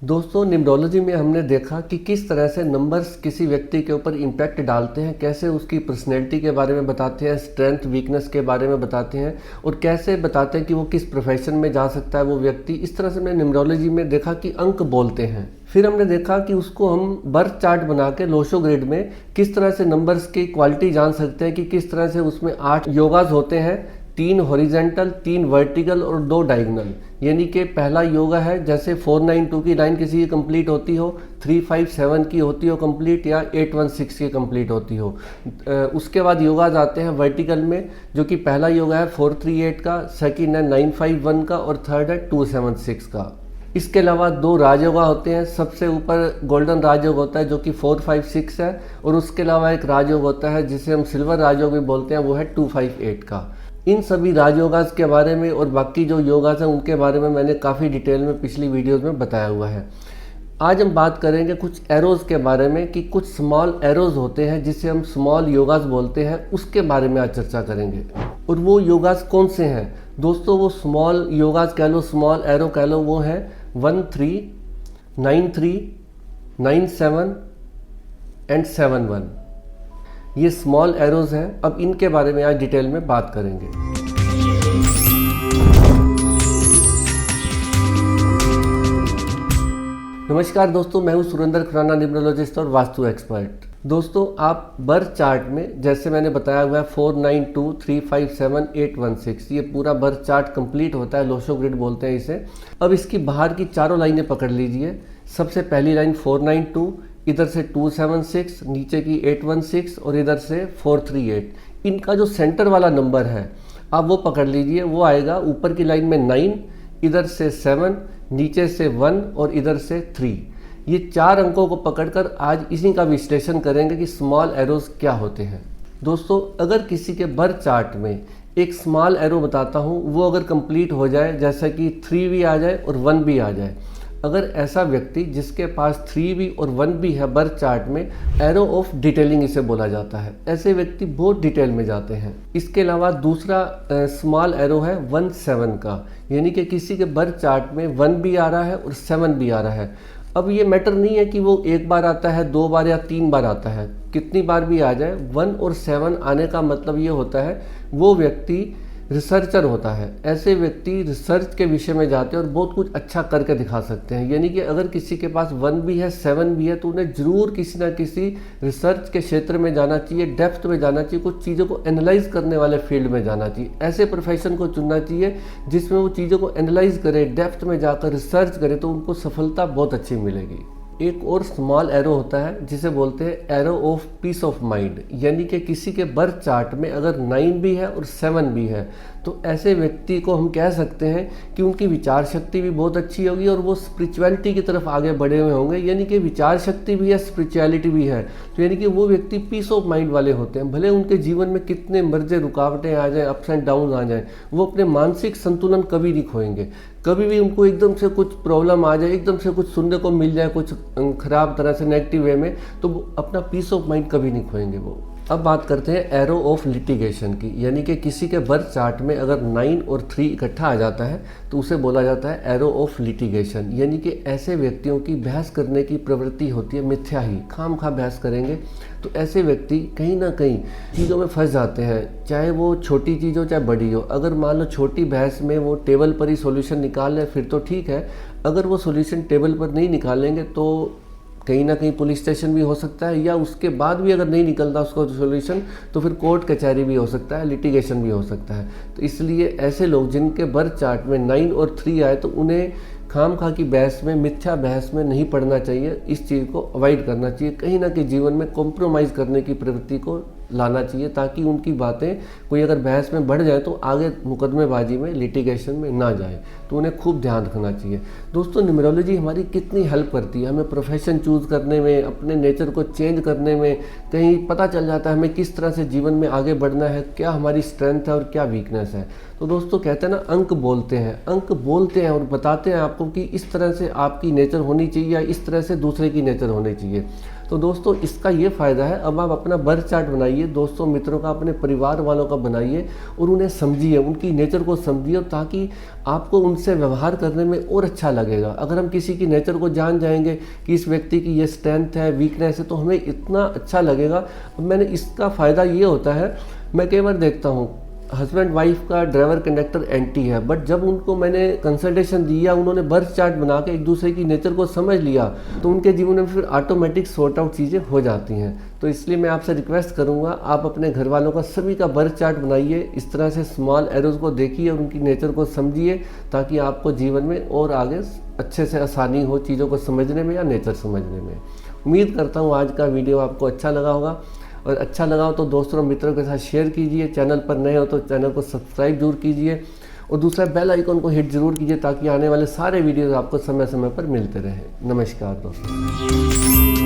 दोस्तों, न्यूमरोलॉजी में हमने देखा कि किस तरह से नंबर्स किसी व्यक्ति के ऊपर इम्पैक्ट डालते हैं, कैसे उसकी पर्सनैलिटी के बारे में बताते हैं, स्ट्रेंथ वीकनेस के बारे में बताते हैं और कैसे बताते हैं कि वो किस प्रोफेशन में जा सकता है वो व्यक्ति। इस तरह से हमने न्यूमरोलॉजी में देखा कि अंक बोलते हैं। फिर हमने देखा कि उसको हम बर्थ चार्ट बना के लोशो ग्रिड में किस तरह से नंबर्स की क्वालिटी जान सकते हैं कि किस तरह से उसमें 8 योगाज होते हैं, 3 हॉरिजेंटल, 3 वर्टिकल और 2 डायगोनल। यानी कि पहला योगा है जैसे 492 की लाइन किसी की कंप्लीट होती हो, 357 की होती हो कंप्लीट, या 816 की कंप्लीट होती हो। उसके बाद योगाज आते हैं वर्टिकल में, जो कि पहला योगा है 438 का, सेकंड है 951 का और थर्ड है 276 का। इसके अलावा 2 राजयोगा होते हैं। सबसे ऊपर गोल्डन राजयोग होता है जो कि 456 है, और उसके अलावा एक राजयोग होता है जिसे हम सिल्वर राजयोग भी बोलते हैं, वो है 258 का। इन सभी राजयोगास के बारे में और बाकी जो योगास हैं उनके बारे में मैंने काफ़ी डिटेल में पिछली वीडियोस में बताया हुआ है। आज हम बात करेंगे कुछ एरोज़ के बारे में कि कुछ स्मॉल एरोज़ होते हैं जिसे हम स्मॉल योगास बोलते हैं, उसके बारे में आज चर्चा करेंगे। और वो योगास कौन से हैं दोस्तों? वो स्मॉल योगास कह लो, स्मॉल एरो कह लो, वो हैं 13, 93, 97 एंड 71। ये स्मॉल एरोज़ हैं। अब इनके बारे में आज डिटेल में बात करेंगे। नमस्कार दोस्तों, मैं हूं सुरेंद्र खुराना, न्यूमरोलॉजिस्ट और वास्तु एक्सपर्ट। दोस्तों, आप बर्थ चार्ट में जैसे मैंने बताया हुआ है 492, 357, 816, ये पूरा बर्थ चार्ट कंप्लीट होता है, लोशो ग्रिड बोलते हैं इसे। अब इसकी बाहर की चारों लाइनें पकड़ लीजिए। सबसे पहली लाइन 492, इधर से 276, नीचे की 816 और इधर से 438। इनका जो सेंटर वाला नंबर है आप वो पकड़ लीजिए। वो आएगा ऊपर की लाइन में 9, इधर से 7, नीचे से 1 और इधर से 3। ये 4 अंकों को पकड़कर आज इसी का विश्लेषण करेंगे कि स्मॉल एरोज क्या होते हैं। दोस्तों, अगर किसी के बर्थ चार्ट में एक स्मॉल एरो बताता हूँ, वो अगर कंप्लीट हो जाए, जैसा कि 3 भी आ जाए और 1 भी आ जाए, अगर ऐसा व्यक्ति जिसके पास 3 भी और 1 भी है बर्थ चार्ट में, एरो ऑफ डिटेलिंग इसे बोला जाता है। ऐसे व्यक्ति बहुत डिटेल में जाते हैं। इसके अलावा दूसरा स्मॉल एरो है 17 का, यानी कि किसी के बर्थ चार्ट में 1 भी आ रहा है और 7 भी आ रहा है। अब ये मैटर नहीं है कि वो एक बार आता है, 2 बार या 3 बार आता है, कितनी बार भी आ जाए। 1 और 7 आने का मतलब ये होता है वो व्यक्ति रिसर्चर होता है। ऐसे व्यक्ति रिसर्च के विषय में जाते हैं और बहुत कुछ अच्छा करके दिखा सकते हैं। यानी कि अगर किसी के पास 1 भी है, 7 भी है, तो उन्हें जरूर किसी ना किसी रिसर्च के क्षेत्र में जाना चाहिए, डेप्थ में जाना चाहिए, कुछ चीज़ों को एनालाइज करने वाले फील्ड में जाना चाहिए। ऐसे प्रोफेशन को चुनना चाहिए जिसमें वो चीज़ों को एनालाइज करे, डेप्थ में जाकर रिसर्च करे, तो उनको सफलता बहुत अच्छी मिलेगी। एक और स्मॉल एरो होता है जिसे बोलते हैं arrow of peace of mind. यानी कि किसी के बर्थ चार्ट में अगर 9 भी है और 7 भी है, तो ऐसे व्यक्ति को हम कह सकते हैं कि उनकी विचार शक्ति भी बहुत अच्छी होगी और वो स्पिरिचुअलिटी की तरफ आगे बढ़े हुए होंगे। यानी कि विचार शक्ति भी है, स्पिरिचुअलिटी भी है, तो यानी कि वो व्यक्ति पीस ऑफ माइंड वाले होते हैं। भले उनके जीवन में कितने मर्जे रुकावटें आ जाएं, अप्स एंड डाउन आ जाएं, वो अपने मानसिक संतुलन कभी नहीं खोएंगे। कभी भी उनको एकदम से कुछ प्रॉब्लम आ जाए, एकदम से कुछ सुनने को मिल जाए कुछ खराब तरह से, नेगेटिव वे में, तो वो अपना पीस ऑफ माइंड कभी नहीं खोएंगे वो। अब बात करते हैं एरो ऑफ लिटिगेशन की। यानी कि किसी के बर्थ चार्ट में अगर 9 और 3 इकट्ठा आ जाता है तो उसे बोला जाता है एरो ऑफ लिटिगेशन। यानी कि ऐसे व्यक्तियों की बहस करने की प्रवृत्ति होती है, मिथ्या ही खाम खा बहस करेंगे। तो ऐसे व्यक्ति कहीं ना कहीं चीज़ों में फंस जाते हैं, चाहे वो छोटी चीज़ हो चाहे बड़ी हो। अगर मान लो छोटी बहस में वो टेबल पर ही सॉल्यूशन निकाल लें फिर तो ठीक है। अगर वो सॉल्यूशन टेबल पर नहीं निकालेंगे तो कहीं ना कहीं पुलिस स्टेशन भी हो सकता है, या उसके बाद भी अगर नहीं निकलता उसका सॉल्यूशन तो फिर कोर्ट कचहरी भी हो सकता है, लिटिगेशन भी हो सकता है। तो इसलिए ऐसे लोग जिनके बर्थ चार्ट में 9 और 3 आए, तो उन्हें खाम खा की बहस में, मिथ्या बहस में नहीं पड़ना चाहिए। इस चीज़ को अवॉइड करना चाहिए। कहीं ना कहीं जीवन में कॉम्प्रोमाइज़ करने की प्रवृत्ति को लाना चाहिए, ताकि उनकी बातें कोई अगर बहस में बढ़ जाए तो आगे मुकदमेबाजी में, लिटिगेशन में ना जाए। तो उन्हें खूब ध्यान रखना चाहिए। दोस्तों, न्यूमरोलॉजी हमारी कितनी हेल्प करती है हमें प्रोफेशन चूज़ करने में, अपने नेचर को चेंज करने में। कहीं पता चल जाता है हमें किस तरह से जीवन में आगे बढ़ना है, क्या हमारी स्ट्रेंथ है और क्या वीकनेस है। तो दोस्तों कहते हैं ना, अंक बोलते हैं और बताते हैं आपको कि इस तरह से आपकी नेचर होनी चाहिए या इस तरह से दूसरे की नेचर होनी चाहिए। तो दोस्तों इसका ये फ़ायदा है, अब आप अपना बर्थ चार्ट बनाइए, दोस्तों मित्रों का, अपने परिवार वालों का बनाइए और उन्हें समझिए, उनकी नेचर को समझिए, ताकि आपको उनसे व्यवहार करने में और अच्छा लगेगा। अगर हम किसी की नेचर को जान जाएंगे कि इस व्यक्ति की ये स्ट्रेंथ है, वीकनेस है, तो हमें इतना अच्छा लगेगा। अब मैंने इसका फ़ायदा ये होता है, मैं कई बार देखता हूँ हस्बैंड वाइफ का ड्राइवर कंडक्टर एंटी है, बट जब उनको मैंने कंसल्टेशन दिया, उन्होंने बर्थ चार्ट बना के एक दूसरे की नेचर को समझ लिया, तो उनके जीवन में फिर ऑटोमेटिक सॉर्ट आउट चीज़ें हो जाती हैं। तो इसलिए मैं आपसे रिक्वेस्ट करूंगा, आप अपने घर वालों का सभी का बर्थ चार्ट बनाइए, इस तरह से स्मॉल एरोज को देखिए और उनकी नेचर को समझिए, ताकि आपको जीवन में और आगे अच्छे से आसानी हो चीज़ों को समझने में या नेचर समझने में। उम्मीद करता हूँ आज का वीडियो आपको अच्छा लगा होगा, और अच्छा लगा हो तो दोस्तों और मित्रों के साथ शेयर कीजिए। चैनल पर नए हो तो चैनल को सब्सक्राइब जरूर कीजिए और दूसरा बेल आइकन को हिट जरूर कीजिए, ताकि आने वाले सारे वीडियोस आपको समय समय पर मिलते रहें। नमस्कार दोस्तों।